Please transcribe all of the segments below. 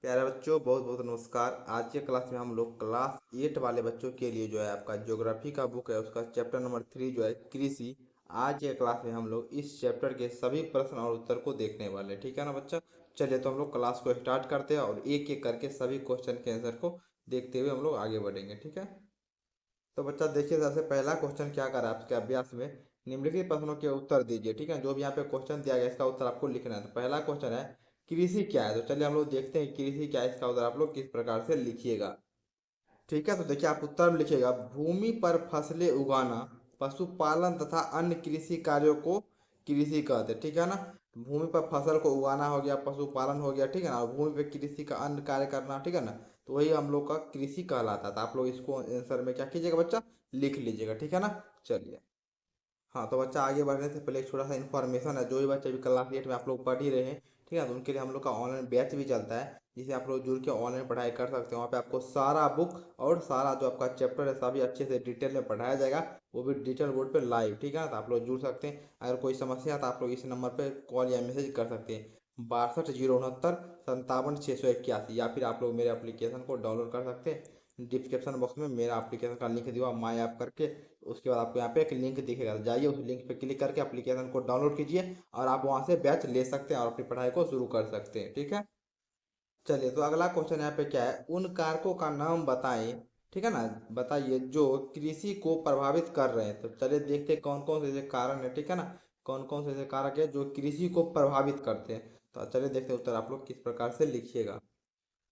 प्यारे बच्चों, बहुत बहुत नमस्कार। आज के क्लास में हम लोग क्लास 8 वाले बच्चों के लिए जो है आपका ज्योग्राफी का बुक है उसका चैप्टर नंबर 3 जो है कृषि। आज के क्लास में हम लोग इस चैप्टर के सभी प्रश्न और उत्तर को देखने वाले हैं, ठीक है ना बच्चा। चलिए तो हम लोग क्लास को स्टार्ट करते हैं और एक एक करके सभी क्वेश्चन के आंसर को देखते हुए हम लोग आगे बढ़ेंगे, ठीक है। तो बच्चा देखिए, सबसे पहला क्वेश्चन क्या कर रहा है आपके अभ्यास में। निम्नलिखित प्रश्नों के उत्तर दीजिए, ठीक है। जो भी यहाँ पे क्वेश्चन दिया गया इसका उत्तर आपको लिखना है। तो पहला क्वेश्चन है कृषि क्या है। तो चलिए हम लोग देखते हैं कृषि क्या है, इसका उत्तर आप लोग किस प्रकार से लिखिएगा, ठीक है। तो देखिए आप उत्तर में लिखिएगा, भूमि पर फसलें उगाना, पशुपालन तथा अन्य कृषि कार्यों को कृषि कहते हैं, ठीक है ना। तो भूमि पर फसल को उगाना हो गया, पशुपालन हो गया, ठीक है ना, और भूमि पर कृषि का अन्य कार्य करना, ठीक है ना। तो वही हम लोग का कृषि कहलाता था। आप लोग इसको आंसर में क्या कीजिएगा बच्चा, लिख लीजिएगा, ठीक है ना। चलिए, हाँ तो बच्चा आगे बढ़ने से पहले एक छोटा सा इन्फॉर्मेशन है। जो भी बच्चे भी क्लास 8 में आप लोग पढ़ ही रहे हैं, ठीक है, तो उनके लिए हम लोग का ऑनलाइन बैच भी चलता है, जिसे आप लोग जुड़ के ऑनलाइन पढ़ाई कर सकते हैं। वहाँ पे आपको सारा बुक और सारा जो आपका चैप्टर है सभी अच्छे से डिटेल में पढ़ाया जाएगा, वो भी डिजिटल बोर्ड पे लाइव, ठीक है ना। तो आप लोग जुड़ सकते हैं। अगर कोई समस्या है तो आप लोग इस नंबर पर कॉल या मैसेज कर सकते हैं, 62 069 57 681, या फिर आप लोग मेरे एप्लीकेशन को डाउनलोड कर सकते हैं। डिस्क्रिप्शन बॉक्स में मेरा एप्लीकेशन का लिंक दिया माई ऐप करके, उसके बाद आपको यहाँ पे एक लिंक दिखेगा, तो जाइए उस लिंक पे क्लिक करके एप्लीकेशन को डाउनलोड कीजिए और आप वहाँ से बैच ले सकते हैं और अपनी पढ़ाई को शुरू कर सकते हैं, ठीक है। चलिए तो अगला क्वेश्चन यहाँ पे क्या है, उन कारकों का नाम बताएं, ठीक है ना। बताइए जो कृषि को प्रभावित कर रहे हैं। तो चलिए देखते हैं कौन कौन से ऐसे कारण है, ठीक है ना, कौन कौन से ऐसे कारक है जो कृषि को प्रभावित करते हैं। तो चलिए देखते हैं उत्तर आप लोग किस प्रकार से लिखिएगा।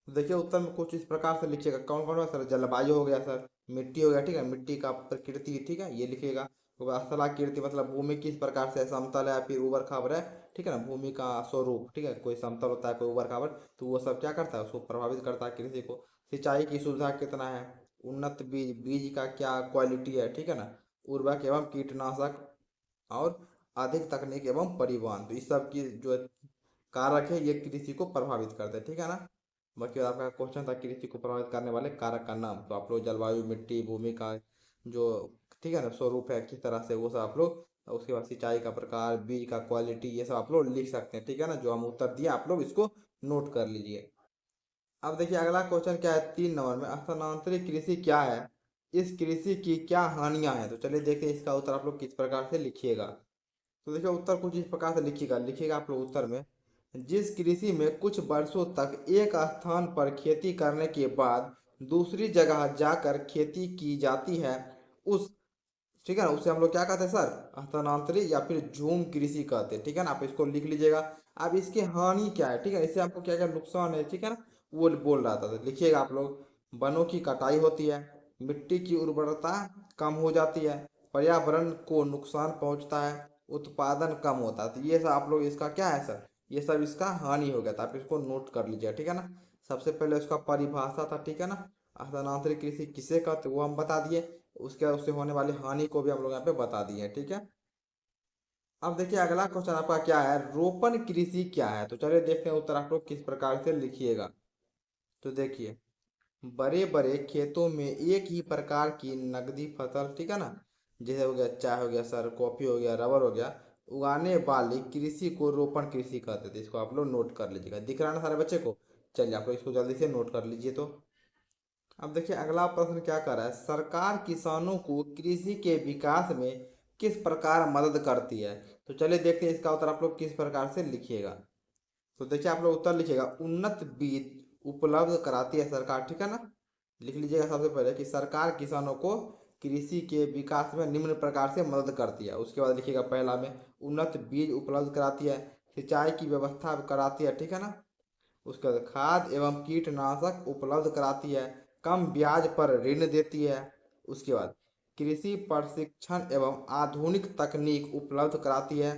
तो देखिए उत्तर में कुछ इस प्रकार से लिखिएगा, कौन कौन है सर, जलवायु हो गया सर, मिट्टी हो गया, ठीक है, मिट्टी का प्रकृति, ठीक है, ये लिखिएगा। तो स्थलाकृति मतलब भूमि किस प्रकार से है, समतल है या फिर ऊबड़ खाबड़ है, ठीक है ना, भूमि का स्वरूप, ठीक है, कोई समतल होता है कोई ऊबड़ खाबड़, तो वो सब क्या करता है, उसको प्रभावित करता है कृषि को। सिंचाई की सुविधा कितना है, उन्नत बीज, बीज का क्या क्वालिटी है, ठीक है ना, उर्वरक एवं कीटनाशक, और अधिक तकनीक एवं परिवहन। तो इस सब की जो कारक है ये कृषि को प्रभावित करते हैं, ठीक है ना। बाकी आपका क्वेश्चन था कृषि को प्रभावित करने वाले कारक का नाम, तो आप लोग जलवायु, मिट्टी, भूमि का जो, ठीक है ना, स्वरूप है किस तरह से, वो सब आप लोग, उसके बाद सिंचाई का प्रकार, बीज का क्वालिटी, ये सब आप लोग लिख सकते हैं, ठीक है ना। जो हम उत्तर दिए आप लोग इसको नोट कर लीजिए। अब देखिए अगला क्वेश्चन क्या है, 3 नंबर में, स्थानांतरित कृषि क्या है, इस कृषि की क्या हानियां हैं। तो चलिए देखते हैं इसका उत्तर आप लोग किस प्रकार से लिखिएगा। तो देखिए उत्तर कुछ इस प्रकार से लिखिएगा, लिखिएगा आप लोग उत्तर में, जिस कृषि में कुछ वर्षों तक एक स्थान पर खेती करने के बाद दूसरी जगह जाकर खेती की जाती है, उस, ठीक है ना, उसे हम लोग क्या कहते हैं सर, स्थानांतरित या फिर झूम कृषि कहते हैं, ठीक है ना। आप इसको लिख लीजिएगा। अब इसकी हानि क्या है, ठीक है, इससे आपको क्या क्या नुकसान है, ठीक है ना, वो बोल रहा था, तो लिखिएगा आप लोग। वनों की कटाई होती है, मिट्टी की उर्वरता कम हो जाती है, पर्यावरण को नुकसान पहुंचता है, उत्पादन कम होता है। तो ये सब आप लोग इसका क्या है सर, ये सब इसका हानि हो गया था, आप इसको नोट कर लीजिए, ठीक है ना। सबसे पहले उसका परिभाषा था, ठीक है ना, स्थानांतरित कृषि किसे कहते वो हम बता दिए, उसके उससे होने वाली हानि को भी हम लोग यहाँ पे बता दिए हैं, ठीक है। अब देखिए अगला क्वेश्चन आपका क्या है, रोपण कृषि क्या है। तो चलिए देखते हैं उत्तर आप लोग किस प्रकार से लिखिएगा। तो देखिए, बड़े बड़े खेतों में एक ही प्रकार की नगदी फसल, ठीक है ना, जैसे हो गया चाय हो गया सर, कॉफी हो गया, रबर हो गया, उगाने वाली कृषि को रोपण कृषि कहते थे। इसको आप लोग नोट कर लीजिएगा, दिख रहा है ना सारे बच्चे को। चलिए आप लोग इसको जल्दी से नोट कर लीजिए। तो अब देखिए अगला प्रश्न क्या कर रहा है, सरकार किसानों को कृषि के विकास में किस प्रकार मदद करती है। तो चलिए देखते हैं इसका उत्तर आप लोग किस प्रकार से लिखिएगा। तो देखिए आप लोग उत्तर लिखिएगा, उन्नत बीज उपलब्ध कराती है सरकार, ठीक है ना। लिख लीजिएगा सबसे पहले कि सरकार किसानों को कृषि के विकास में निम्न प्रकार से मदद करती है। उसके बाद लिखिएगा पहला में, उन्नत बीज उपलब्ध कराती है, सिंचाई की व्यवस्था कराती है, ठीक है ना, उसके बाद खाद एवं कीटनाशक उपलब्ध कराती है, कम ब्याज पर ऋण देती है, उसके बाद कृषि प्रशिक्षण एवं आधुनिक तकनीक उपलब्ध कराती है,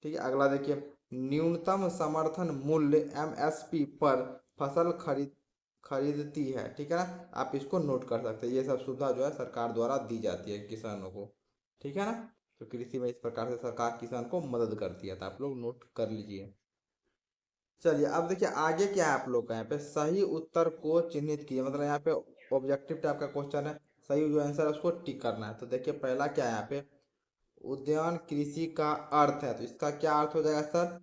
ठीक है। अगला देखिए, न्यूनतम समर्थन मूल्य एमएसपी पर फसल खरीदती है, ठीक है ना। आप इसको नोट कर सकते हैं, ये सब सुविधा जो है सरकार द्वारा दी जाती है किसानों को, ठीक है ना। तो कृषि में इस प्रकार से सरकार किसान को मदद करती है, तो आप लोग नोट कर लीजिए। चलिए अब देखिए आगे क्या है आप लोग का, यहाँ पे सही उत्तर को चिन्हित किए, मतलब यहाँ पे ऑब्जेक्टिव टाइप का क्वेश्चन है, सही जो आंसर है उसको टिक करना है। तो देखिए पहला क्या है यहाँ पे, उद्यान कृषि का अर्थ है, तो इसका क्या अर्थ हो जाएगा सर,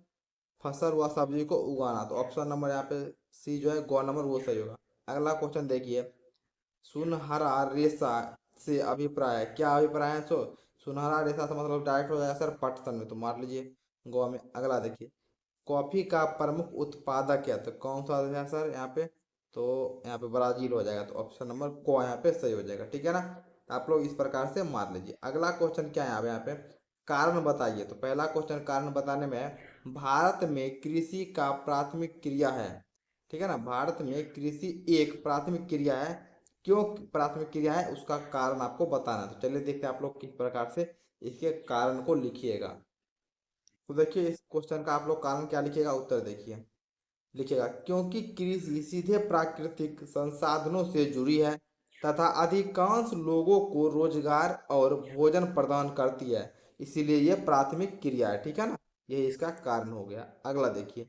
फसल व सब्जी को उगाना। तो ऑप्शन नंबर यहाँ पे सी जो है गौ नंबर वो सही होगा। अगला क्वेश्चन देखिए, सुनहरा रेशा से अभिप्राय क्या अभिप्राय है? सो सुनहरा रेशा से मतलब डायरेक्ट हो जाएगा सर पटसन में, तो मार लीजिए गोवा में। अगला देखिए, कॉफी का प्रमुख उत्पादक है, तो कौन सा है सर यहाँ पे? तो यहाँ पे ब्राजील हो जाएगा, तो ऑप्शन नंबर को यहाँ पे सही हो जाएगा, ठीक है ना। तो आप लोग इस प्रकार से मार लीजिए। अगला क्वेश्चन क्या है यहाँ पे? कारण बताइए। तो पहला क्वेश्चन कारण बताने में है, भारत में कृषि का प्राथमिक क्रिया है, ठीक है ना। भारत में कृषि एक प्राथमिक क्रिया है, क्यों प्राथमिक क्रिया है उसका कारण आपको बताना है। तो चलिए देखते हैं आप लोग किस प्रकार से इसके कारण को लिखिएगा। तो देखिए इस क्वेश्चन का आप लोग कारण क्या लिखिएगा, उत्तर देखिए। लिखिएगा, क्योंकि कृषि सीधे प्राकृतिक संसाधनों से जुड़ी है तथा अधिकांश लोगों को रोजगार और भोजन प्रदान करती है, इसीलिए यह प्राथमिक क्रिया है, ठीक है ना। यही इसका कारण हो गया। अगला देखिए,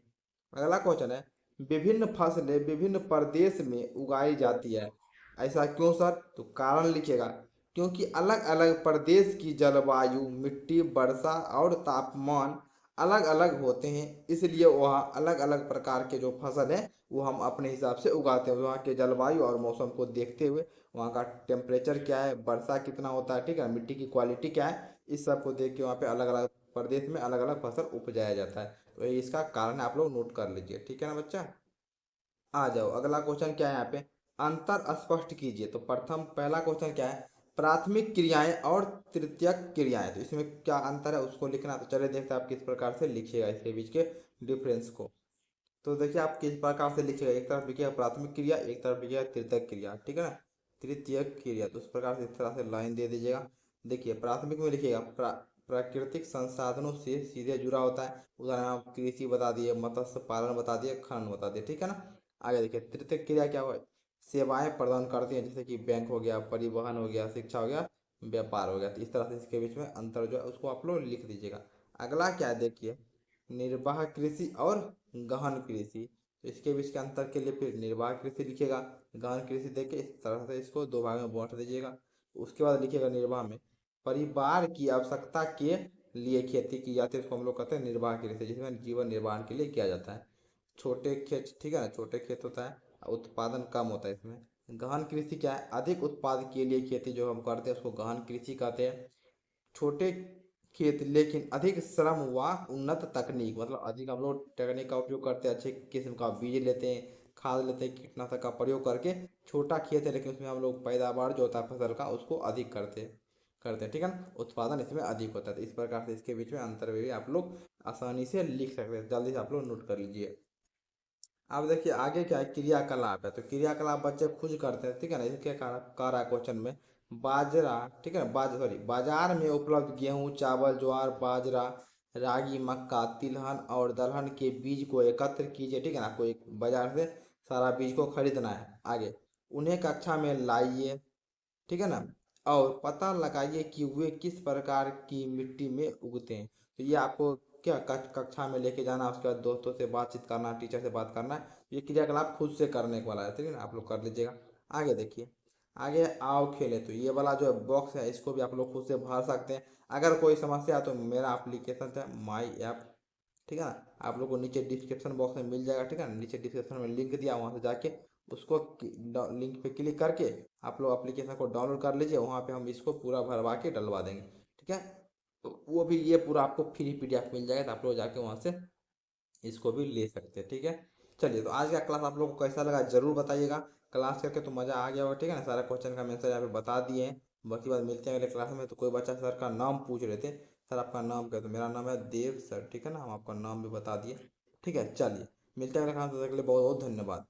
अगला क्वेश्चन है, विभिन्न फसलें विभिन्न प्रदेश में उगाई जाती है, ऐसा क्यों सर? तो कारण लिखिएगा, क्योंकि अलग अलग प्रदेश की जलवायु, मिट्टी, वर्षा और तापमान अलग अलग होते हैं, इसलिए वहाँ अलग अलग प्रकार के जो फसल है वो हम अपने हिसाब से उगाते हैं। वहाँ के जलवायु और मौसम को देखते हुए, वहाँ का टेम्परेचर क्या है, वर्षा कितना होता है, ठीक है, मिट्टी की क्वालिटी क्या है, इस सब को देख के वहाँ पे अलग अलग प्रदेश में अलग अलग फसल उपजाया जाता है। तो ये इसका कारण आप लोग नोट कर लीजिए, ठीक है ना बच्चा। आ जाओ अगला क्वेश्चन क्या है यहाँ पे, अंतर स्पष्ट कीजिए। तो प्रथम पहला क्वेश्चन क्या है, प्राथमिक क्रियाएं और तृतीयक क्रियाएं, तो इसमें क्या अंतर है उसको लिखना। तो चलिए देखते हैं आप किस प्रकार से लिखिएगा इसके बीच के डिफरेंस को। तो देखिए आप किस प्रकार से लिखिएगा, एक तरफ लिखिएगा प्राथमिक क्रिया, एक तरफ लिखिएगा तृतीयक क्रिया, ठीक है ना। तृतीयक क्रिया, तो उस प्रकार से इस तरह से लाइन दे दीजिएगा। देखिए प्राथमिक में लिखिएगा प्राकृतिक संसाधनों से सीधे जुड़ा होता है, उदाहरण आप कृषि बता दिए, मत्स्य पालन बता दिए, खनन बता दिए, ठीक है ना। आगे देखिए तृतीयक क्रिया क्या हुआ, सेवाएं प्रदान करती हैं, जैसे कि बैंक हो गया, परिवहन हो गया, शिक्षा हो गया, व्यापार हो गया। तो इस तरह से इसके बीच में अंतर जो है उसको आप लोग लिख दीजिएगा। अगला क्या है देखिए, निर्वाह कृषि और गहन कृषि, तो इसके बीच के अंतर के लिए फिर निर्वाह कृषि लिखिएगा, गहन कृषि देके इस तरह से इसको दो भाग में बांट दीजिएगा। उसके बाद लिखिएगा निर्वाह में परिवार की आवश्यकता के लिए खेती की जाती है, इसको हम लोग कहते हैं निर्वाह कृषि, जिसमें जीवन निर्वाह के लिए किया जाता है। छोटे खेत, ठीक है ना, छोटे खेत होता है, उत्पादन कम होता है इसमें। गहन कृषि क्या है, अधिक उत्पाद के लिए खेती जो हम करते हैं उसको गहन कृषि कहते हैं। छोटे खेत लेकिन अधिक श्रम व उन्नत तकनीक, मतलब अधिक हम लोग टेक्निक का उपयोग करते हैं, अच्छे किस्म का बीज लेते हैं, खाद लेते हैं, कीटनाशक का प्रयोग करके। छोटा खेत है लेकिन उसमें हम लोग पैदावार जो होता है फसल का उसको अधिक करते हैं, ठीक है ना, उत्पादन इसमें अधिक होता है। तो इस प्रकार से इसके बीच में अंतर भी आप लोग आसानी से लिख सकते हैं, जल्दी से आप लोग नोट कर लीजिए। अब देखिए आगे क्या है, क्रियाकलाप है। तो क्रियाकलाप बच्चे खुद करते हैं, ठीक है ना। इसके कह रहा है क्वेश्चन में, बाजरा, ठीक है ना, सॉरी, बाजार में उपलब्ध गेहूं, चावल, ज्वार, बाजरा, रागी, मक्का, तिलहन और दलहन के बीज को एकत्र कीजिए, ठीक है ना। कोई बाजार से सारा बीज को खरीदना है। आगे उन्हें कक्षा में लाइए, ठीक है ना, और पता लगाइए कि वे किस प्रकार की मिट्टी में उगते हैं। तो ये आपको क्या कक्षा में लेके जाना, उसके बाद दोस्तों से बातचीत करना, टीचर से बात करना, ये क्रियाकलाप खुद से करने वाला है, ठीक है ना, आप लोग कर लीजिएगा। आगे देखिए, आगे है आओ खेले। तो ये वाला जो बॉक्स है इसको भी आप लोग खुद से भर सकते हैं। अगर कोई समस्या है तो मेरा एप्लीकेशन है माई ऐप, ठीक है ना, आप लोग को नीचे डिस्क्रिप्शन बॉक्स में मिल जाएगा, ठीक है ना। नीचे डिस्क्रिप्शन में लिंक दिया, वहाँ से जाके उसको लिंक पे क्लिक करके आप लोग एप्लीकेशन को डाउनलोड कर लीजिए, वहाँ पे हम इसको पूरा भरवा के डलवा देंगे, ठीक है। तो वो भी ये पूरा आपको फ्री पीडीएफ मिल जाएगा, तो आप लोग जाके वहाँ से इसको भी ले सकते हैं, ठीक है। चलिए तो आज का क्लास आप लोगों को कैसा लगा जरूर बताइएगा। क्लास करके तो मज़ा आ गया होगा, ठीक है ना। सारा क्वेश्चन का आंसर यहाँ पे बता दिए हैं। बाकी बात मिलते हैं अगले क्लास में। तो कोई बच्चा सर का नाम पूछ रहे थे, सर आपका नाम क्या है? तो मेरा नाम है देव सर, ठीक है ना, हम आपका नाम भी बता दिए, ठीक है। चलिए मिलते हैं अगले क्लास में, तब तक के लिए बहुत बहुत धन्यवाद।